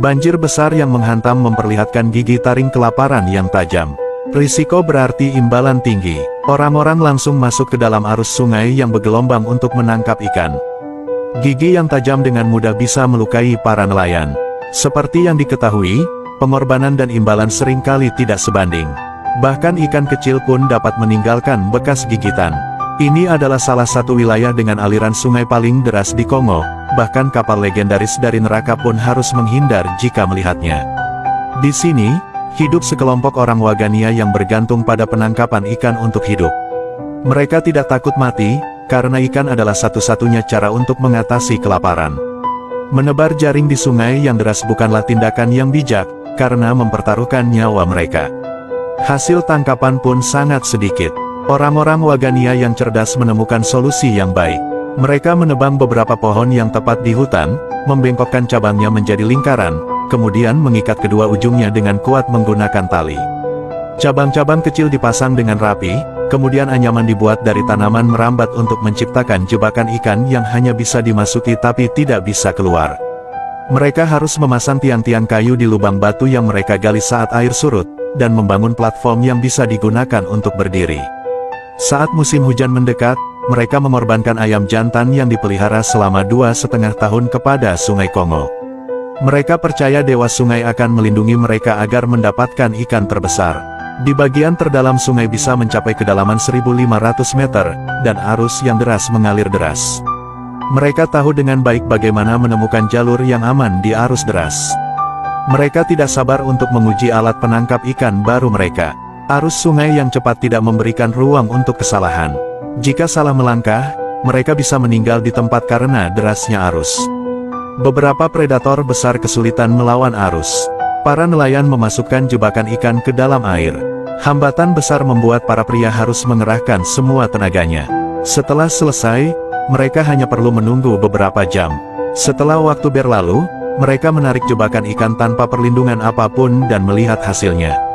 Banjir besar yang menghantam memperlihatkan gigi taring kelaparan yang tajam. Risiko berarti imbalan tinggi. Orang-orang langsung masuk ke dalam arus sungai yang bergelombang untuk menangkap ikan. Gigi yang tajam dengan mudah bisa melukai para nelayan. Seperti yang diketahui, pengorbanan dan imbalan seringkali tidak sebanding. Bahkan ikan kecil pun dapat meninggalkan bekas gigitan. Ini adalah salah satu wilayah dengan aliran sungai paling deras di Kongo, bahkan kapal legendaris dari neraka pun harus menghindar jika melihatnya. Di sini, hidup sekelompok orang Wagania yang bergantung pada penangkapan ikan untuk hidup. Mereka tidak takut mati, karena ikan adalah satu-satunya cara untuk mengatasi kelaparan. Menebar jaring di sungai yang deras bukanlah tindakan yang bijak, karena mempertaruhkan nyawa mereka. Hasil tangkapan pun sangat sedikit. Orang-orang Wagania yang cerdas menemukan solusi yang baik. Mereka menebang beberapa pohon yang tepat di hutan, membengkokkan cabangnya menjadi lingkaran, kemudian mengikat kedua ujungnya dengan kuat menggunakan tali. Cabang-cabang kecil dipasang dengan rapi, kemudian anyaman dibuat dari tanaman merambat untuk menciptakan jebakan ikan yang hanya bisa dimasuki tapi tidak bisa keluar. Mereka harus memasang tiang-tiang kayu di lubang batu yang mereka gali saat air surut, dan membangun platform yang bisa digunakan untuk berdiri. Saat musim hujan mendekat, mereka mengorbankan ayam jantan yang dipelihara selama 2,5 tahun kepada Sungai Kongo. Mereka percaya dewa sungai akan melindungi mereka agar mendapatkan ikan terbesar. Di bagian terdalam sungai bisa mencapai kedalaman 1.500 meter, dan arus yang deras mengalir deras. Mereka tahu dengan baik bagaimana menemukan jalur yang aman di arus deras. Mereka tidak sabar untuk menguji alat penangkap ikan baru mereka. Arus sungai yang cepat tidak memberikan ruang untuk kesalahan. Jika salah melangkah, mereka bisa meninggal di tempat karena derasnya arus. Beberapa predator besar kesulitan melawan arus. Para nelayan memasukkan jebakan ikan ke dalam air. Hambatan besar membuat para pria harus mengerahkan semua tenaganya. Setelah selesai, mereka hanya perlu menunggu beberapa jam. Setelah waktu berlalu, mereka menarik jebakan ikan tanpa perlindungan apapun dan melihat hasilnya.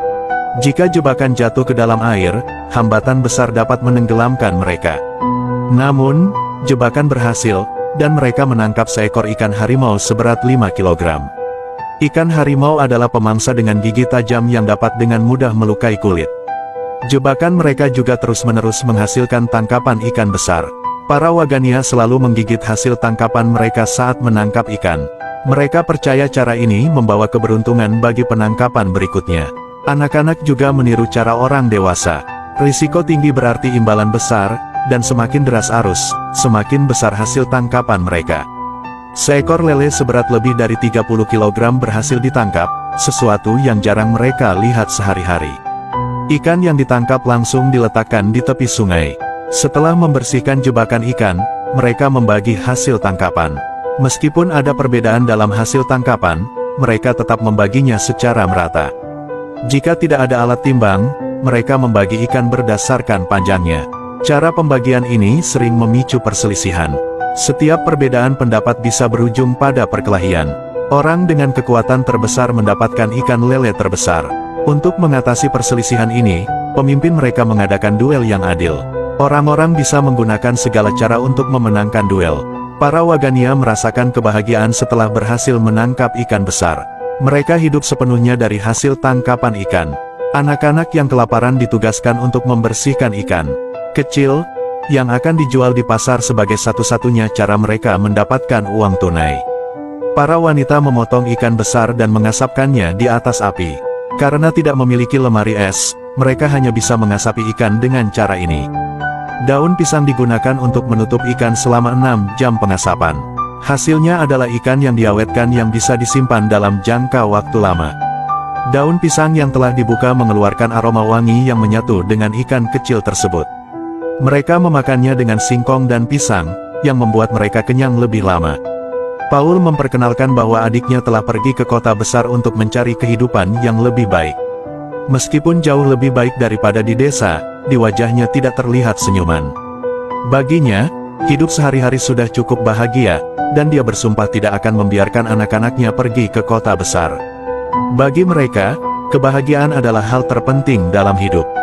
Jika jebakan jatuh ke dalam air, hambatan besar dapat menenggelamkan mereka. Namun, jebakan berhasil, dan mereka menangkap seekor ikan harimau seberat 5 kg. Ikan harimau adalah pemangsa dengan gigi tajam yang dapat dengan mudah melukai kulit. Jebakan mereka juga terus-menerus menghasilkan tangkapan ikan besar. Para Wagania selalu menggigit hasil tangkapan mereka saat menangkap ikan. Mereka percaya cara ini membawa keberuntungan bagi penangkapan berikutnya. Anak-anak juga meniru cara orang dewasa. Risiko tinggi berarti imbalan besar, dan semakin deras arus, semakin besar hasil tangkapan mereka. Seekor lele seberat lebih dari 30 kg berhasil ditangkap, sesuatu yang jarang mereka lihat sehari-hari. Ikan yang ditangkap langsung diletakkan di tepi sungai. Setelah membersihkan jebakan ikan, mereka membagi hasil tangkapan. Meskipun ada perbedaan dalam hasil tangkapan, mereka tetap membaginya secara merata. Jika tidak ada alat timbang, mereka membagi ikan berdasarkan panjangnya. Cara pembagian ini sering memicu perselisihan. Setiap perbedaan pendapat bisa berujung pada perkelahian. Orang dengan kekuatan terbesar mendapatkan ikan lele terbesar. Untuk mengatasi perselisihan ini, pemimpin mereka mengadakan duel yang adil. Orang-orang bisa menggunakan segala cara untuk memenangkan duel. Para Wagania merasakan kebahagiaan setelah berhasil menangkap ikan besar. Mereka hidup sepenuhnya dari hasil tangkapan ikan. Anak-anak yang kelaparan ditugaskan untuk membersihkan ikan kecil yang akan dijual di pasar sebagai satu-satunya cara mereka mendapatkan uang tunai. Para wanita memotong ikan besar dan mengasapkannya di atas api. Karena tidak memiliki lemari es, mereka hanya bisa mengasapi ikan dengan cara ini. Daun pisang digunakan untuk menutup ikan selama 6 jam pengasapan. Hasilnya adalah ikan yang diawetkan yang bisa disimpan dalam jangka waktu lama. Daun pisang yang telah dibuka mengeluarkan aroma wangi yang menyatu dengan ikan kecil tersebut. Mereka memakannya dengan singkong dan pisang, yang membuat mereka kenyang lebih lama. Paul memperkenalkan bahwa adiknya telah pergi ke kota besar untuk mencari kehidupan yang lebih baik. Meskipun jauh lebih baik daripada di desa, di wajahnya tidak terlihat senyuman. Baginya, hidup sehari-hari sudah cukup bahagia, dan dia bersumpah tidak akan membiarkan anak-anaknya pergi ke kota besar. Bagi mereka, kebahagiaan adalah hal terpenting dalam hidup.